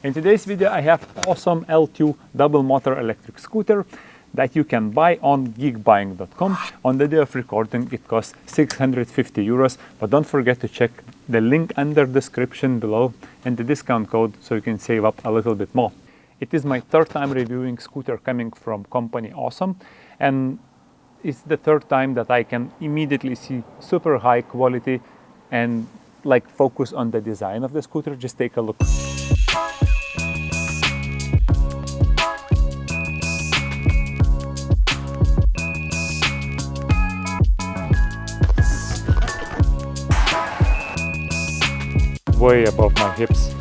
In today's video I have Ausom L2 Double motor electric scooter that you can buy on geekbuying.com. On the day of recording it costs 650 euros, but don't forget to check the link under the description below and the discount code so you can save up a little bit more. It is my third time reviewing scooter coming from company Ausom, and it's the third time that I can immediately see super high quality and focus on the design of the scooter. Just take a look. Way above my hips.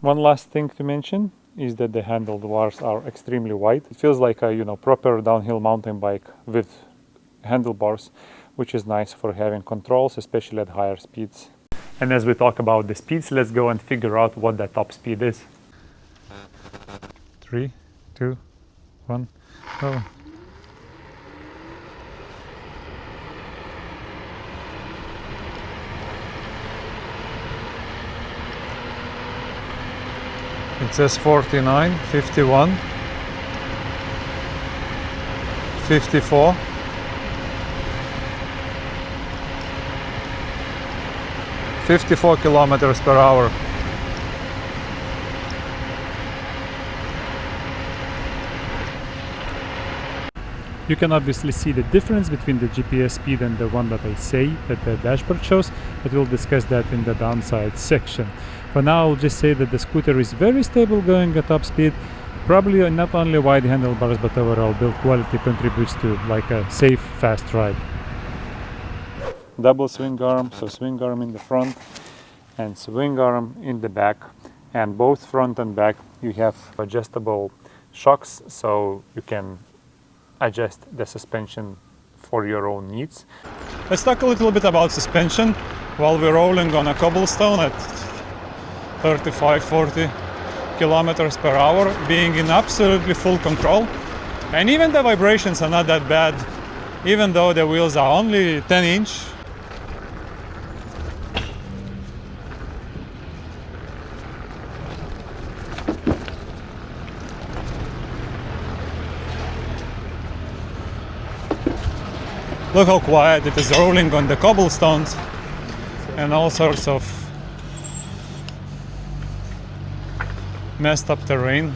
One last thing to mention is that the handlebars are extremely wide. It feels like a proper downhill mountain bike with handlebars, which is nice for having controls, especially at higher speeds. And as we talk about the speeds, let's go and figure out what the top speed is. 3, 2, 1, go. It says 49, 51, 54, 54 kilometers per hour. You can obviously see the difference between the GPS speed and the one that I say that the dashboard shows, but we'll discuss that in the downside section. For now, I'll just say that the scooter is very stable going at top speed. Probably not only wide handlebars, but overall build quality contributes to a safe, fast ride. Double swing arm, so swing arm in the front and swing arm in the back. And both front and back you have adjustable shocks, so you can adjust the suspension for your own needs. Let's talk a little bit about suspension while we're rolling on a cobblestone at 35-40 kilometers per hour, being in absolutely full control. And even the vibrations are not that bad, even though the wheels are only 10-inch. Look how quiet it is rolling on the cobblestones and all sorts of messed up terrain.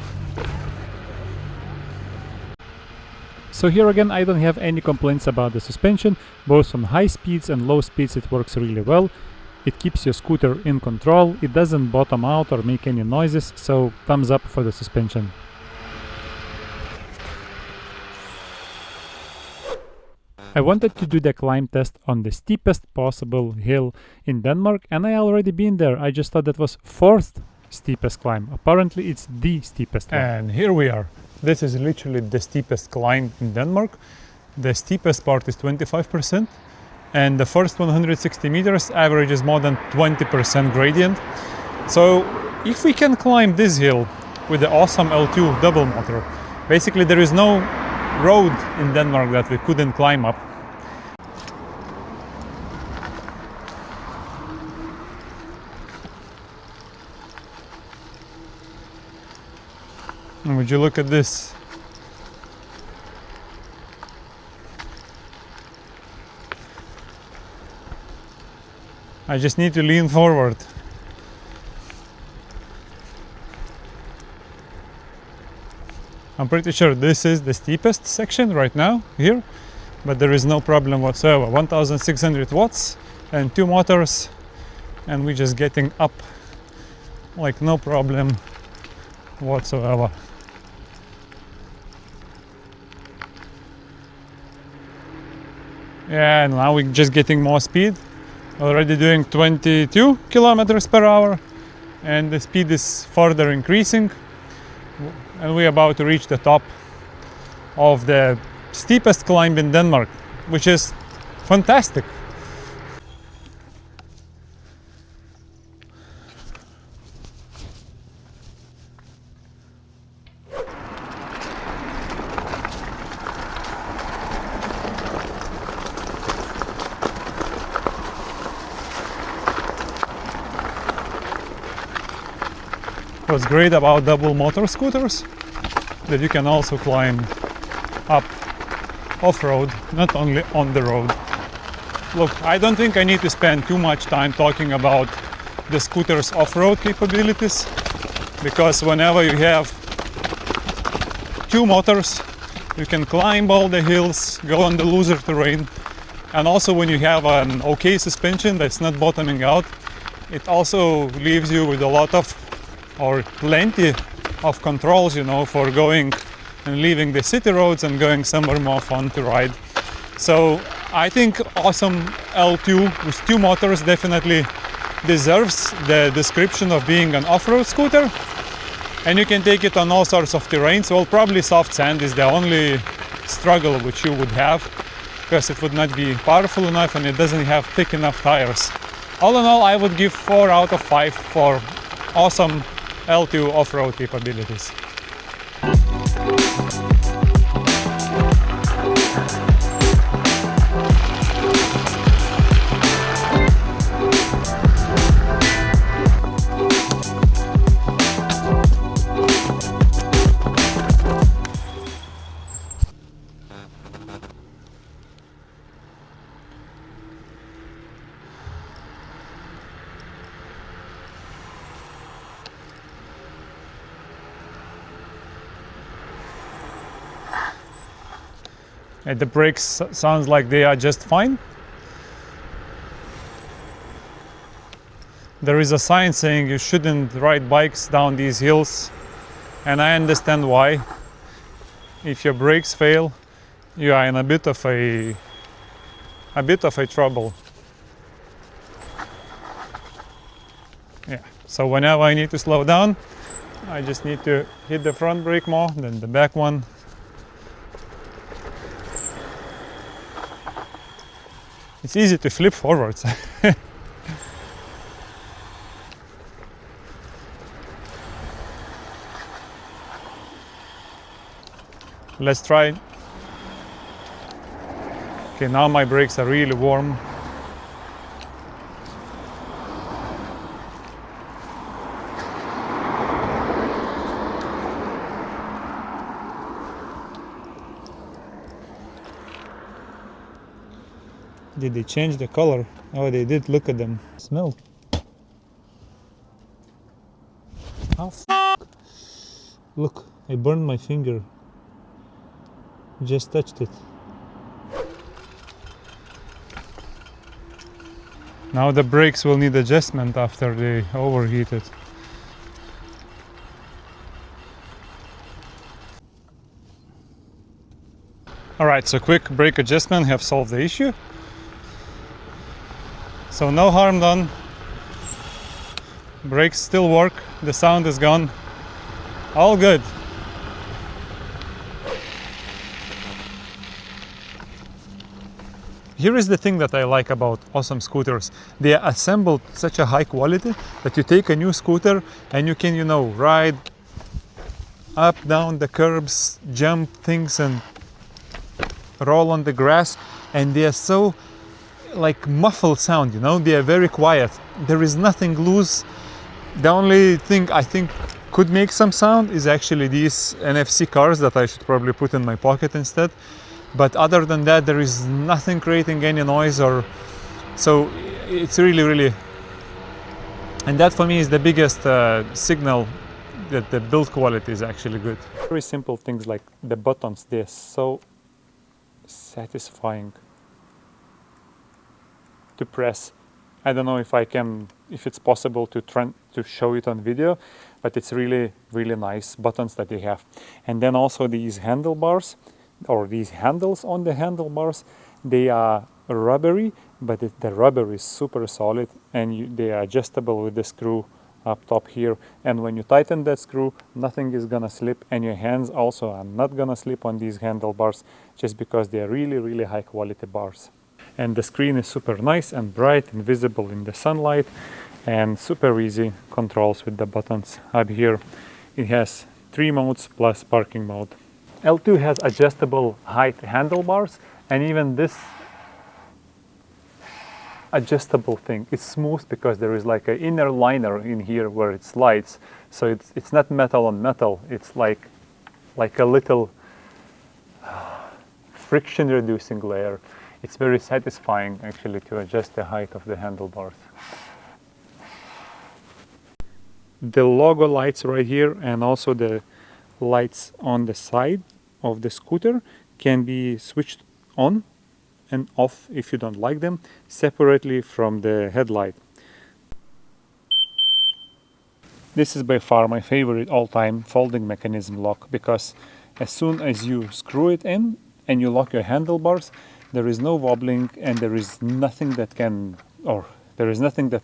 So here again I don't have any complaints about the suspension. Both on high speeds and low speeds it works really well. It keeps your scooter in control, it doesn't bottom out or make any noises, so thumbs up for the suspension. I wanted to do the climb test on the steepest possible hill in Denmark, and I already been there. I just thought that was fourth steepest climb. Apparently it's the steepest one. And here we are. This is literally the steepest climb in Denmark. The steepest part is 25%, and the first 160 meters average is more than 20% gradient. So if we can climb this hill with the Ausom L2 Double motor, basically there is no road in Denmark that we couldn't climb up. And would you look at this? I just need to lean forward. I'm pretty sure this is the steepest section right now here, but there is no problem whatsoever. 1600 watts and 2 motors, and we're just getting up no problem whatsoever. Yeah, now we're just getting more speed. Already doing 22 kilometers per hour, and the speed is further increasing. And we're about to reach the top of the steepest climb in Denmark, which is fantastic. what's great about double motor scooters, that you can also climb up off-road, not only on the road. Look, I don't think I need to spend too much time talking about the scooter's off-road capabilities, because whenever you have two motors, you can climb all the hills, go on the looser terrain, and also when you have an okay suspension that's not bottoming out, it also leaves you with a lot of, or plenty of controls, you know, for going and leaving the city roads and going somewhere more fun to ride. So I think Ausom L2 with two motors definitely deserves the description of being an off-road scooter. And you can take it on all sorts of terrains. Well, probably soft sand is the only struggle which you would have, because it would not be powerful enough and it doesn't have thick enough tires. All in all, I would give 4 out of 5 for Ausom L2 off-road capabilities. And the brakes sounds like they are just fine. There is a sign saying you shouldn't ride bikes down these hills, and I understand why. If your brakes fail, you are in a bit of a trouble. Yeah. So whenever I need to slow down, I just need to hit the front brake more than the back one. It's easy to flip forwards. Let's try. Okay, now my brakes are really warm. Did they change the color? Oh, they did. Look at them. Smell. Oh, look, I burned my finger. Just touched it. Now the brakes will need adjustment after they overheated. Alright, so quick brake adjustment have solved the issue. So no harm done. Brakes still work, the sound is gone. All good. Here is the thing that I like about Ausom scooters. They are assembled such a high quality that you take a new scooter and you can, you know, ride up, down the curbs, jump things and roll on the grass, and they are so like muffled sound, you know, they are very quiet. There is nothing loose. The only thing I think could make some sound is actually these NFC cars that I should probably put in my pocket instead. But other than that, there is nothing creating any noise, or so it's really, and that for me is the biggest signal that the build quality is actually good. Very simple things like the buttons, they're so satisfying to press. I don't know if it's possible to show it on video, but it's really nice buttons that they have. And then also these handlebars, or these handles on the handlebars, they are rubbery, but the rubber is super solid, and they are adjustable with the screw up top here. And when you tighten that screw, nothing is gonna slip, and your hands also are not gonna slip on these handlebars, just because they are really high quality bars. And the screen is super nice and bright and visible in the sunlight, and super easy controls with the buttons up here. It has 3 modes plus parking mode. L2 has adjustable height handlebars, and even this adjustable thing is smooth because there is like an inner liner in here where it slides. So it's not metal on metal, it's like a little friction reducing layer. It's very satisfying actually to adjust the height of the handlebars. The logo lights right here and also the lights on the side of the scooter can be switched on and off if you don't like them, separately from the headlight. This is by far my favorite all-time folding mechanism lock, because as soon as you screw it in and you lock your handlebars, there is no wobbling and there is nothing that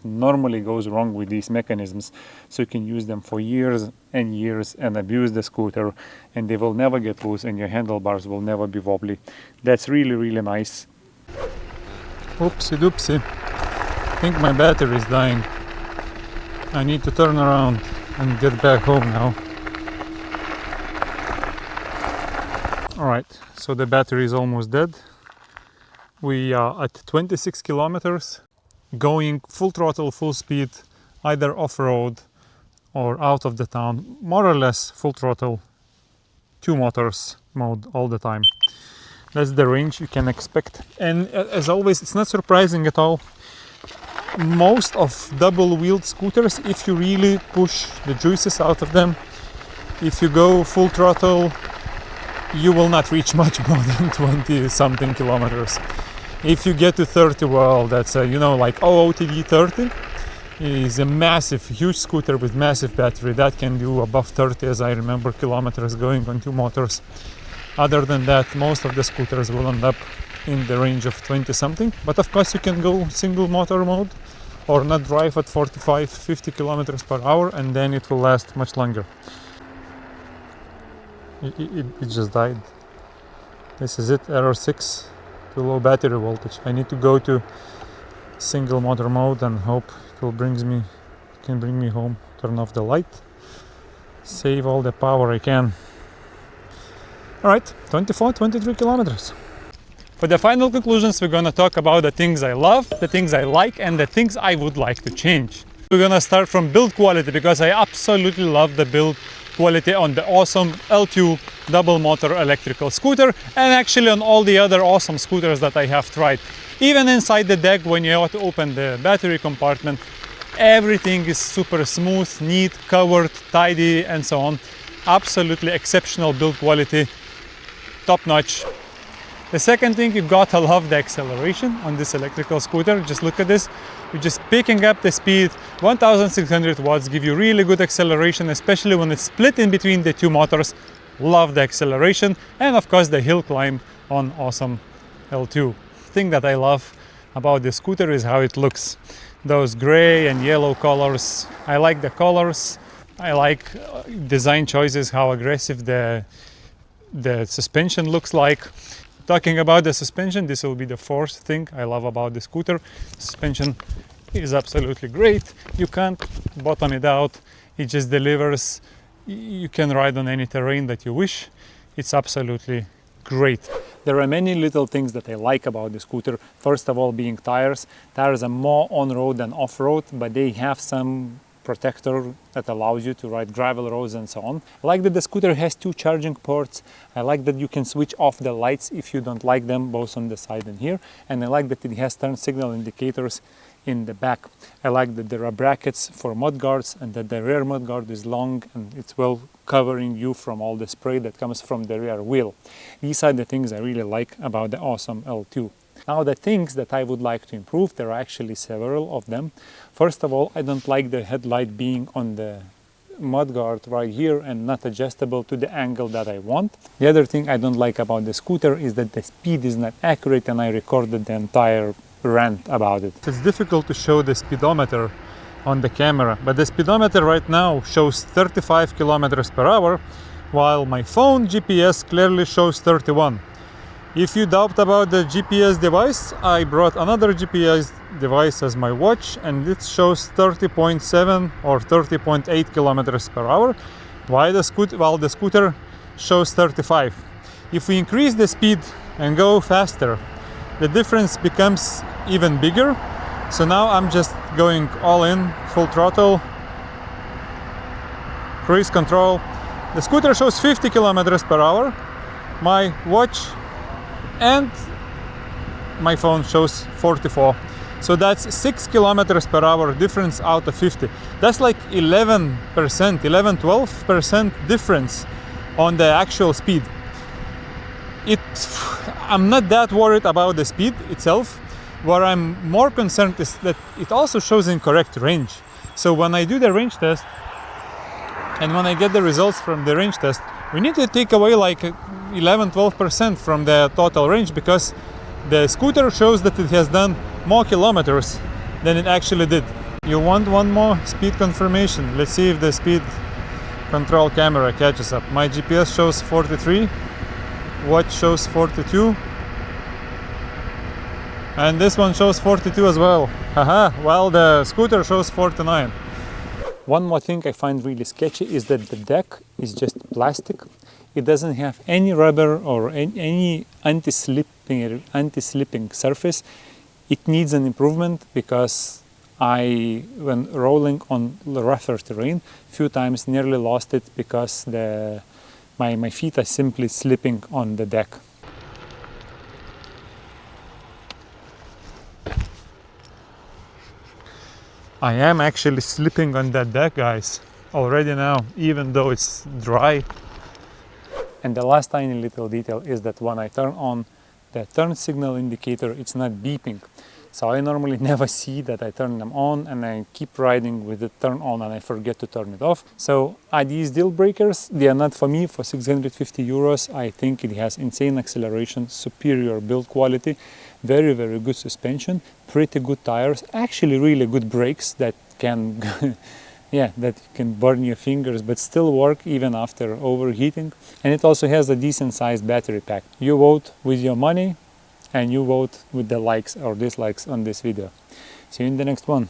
normally goes wrong with these mechanisms. So you can use them for years and years and abuse the scooter, and they will never get loose and your handlebars will never be wobbly. That's really, really nice. Oopsie doopsie. I think my battery is dying. I need to turn around and get back home now. Alright, so the battery is almost dead. We are at 26 kilometers, going full throttle, full speed, either off-road or out of the town, more or less full throttle, 2 motors mode all the time. That's the range you can expect. And as always, it's not surprising at all. Most of double-wheeled scooters, if you really push the juices out of them, if you go full throttle, you will not reach much more than 20 something kilometers. If you get to 30, well, that's like OOTD 30 is a massive, huge scooter with massive battery that can do above 30, as I remember, kilometers going on 2 motors. Other than that, most of the scooters will end up in the range of 20 something. But of course you can go single motor mode or not drive at 45-50 kilometers per hour, and then it will last much longer. It just died. This is it, error 6, too low battery voltage. I need to go to single motor mode and hope it can bring me home. Turn off the light, save all the power I can. Alright, 23 kilometers. For the final conclusions, we're gonna talk about the things I love, the things I like, and the things I would like to change. We're gonna start from build quality, because I absolutely love the build quality on the Ausom L2 Double motor electrical scooter, and actually on all the other Ausom scooters that I have tried. Even inside the deck, when you have to open the battery compartment, everything is super smooth, neat, covered, tidy, and so on. Absolutely exceptional build quality, top notch. The second thing, you gotta love the acceleration on this electrical scooter. Just look at this. You're just picking up the speed. 1600 watts give you really good acceleration, especially when it's split in between the 2 motors. Love the acceleration, and of course the hill climb on Ausom L2. The thing that I love about the scooter is how it looks. Those gray and yellow colors. I like the colors. I like design choices, how aggressive the suspension looks like. Talking about the suspension, this will be the 4th thing I love about the scooter. Suspension is absolutely great. You can't bottom it out. It just delivers. You can ride on any terrain that you wish. It's absolutely great. There are many little things that I like about the scooter. First of all, being tires. Tires are more on-road than off-road, but they have some protector that allows you to ride gravel roads and so on. I like that the scooter has 2 charging ports. I like that you can switch off the lights if you don't like them, both on the side and here. And I like that it has turn signal indicators in the back. I like that there are brackets for mud guards, and that the rear mud guard is long and it's well covering you from all the spray that comes from the rear wheel. These are the things I really like about the Ausom L2. Now, the things that I would like to improve, there are actually several of them. First of all, I don't like the headlight being on the mudguard right here and not adjustable to the angle that I want. The other thing I don't like about the scooter is that the speed is not accurate, and I recorded the entire rant about it. It's difficult to show the speedometer on the camera, but the speedometer right now shows 35 kilometers per hour, while my phone GPS clearly shows 31. If you doubt about the GPS device, I brought another GPS device as my watch, and it shows 30.7 or 30.8 kilometers per hour, while the scooter shows 35. If we increase the speed and go faster, the difference becomes even bigger. So now I'm just going all in, full throttle. cruise control. The scooter shows 50 kilometers per hour. My watch and my phone shows 44. So that's 6 kilometers per hour difference out of 50. That's like 11%, 12% difference on the actual speed. I'm not that worried about the speed itself. What I'm more concerned is that it also shows incorrect range. So when I do the range test and when I get the results from the range test, we need to take away like 11-12% from the total range, because the scooter shows that it has done more kilometers than it actually did. You want one more speed confirmation? Let's see if the speed control camera catches up. My GPS shows 43, watch shows 42, and this one shows 42 as well. Haha, while the scooter shows 49. One more thing I find really sketchy is that the deck is just plastic. It doesn't have any rubber or any anti-slipping surface. It needs an improvement, because when rolling on rougher terrain, few times nearly lost it because my feet are simply slipping on the deck. I am actually slipping on that deck, guys, already now, even though it's dry. And the last tiny little detail is that when I turn on the turn signal indicator, it's not beeping. So I normally never see that I turn them on, and I keep riding with the turn on and I forget to turn it off. So are these deal breakers? They are not for me. For 650 euros, I think it has insane acceleration, superior build quality, very, very good suspension, pretty good tires, actually really good brakes that can yeah, that can burn your fingers but still work even after overheating. And it also has a decent sized battery pack. You vote with your money, and you vote with the likes or dislikes on this video. See you in the next one.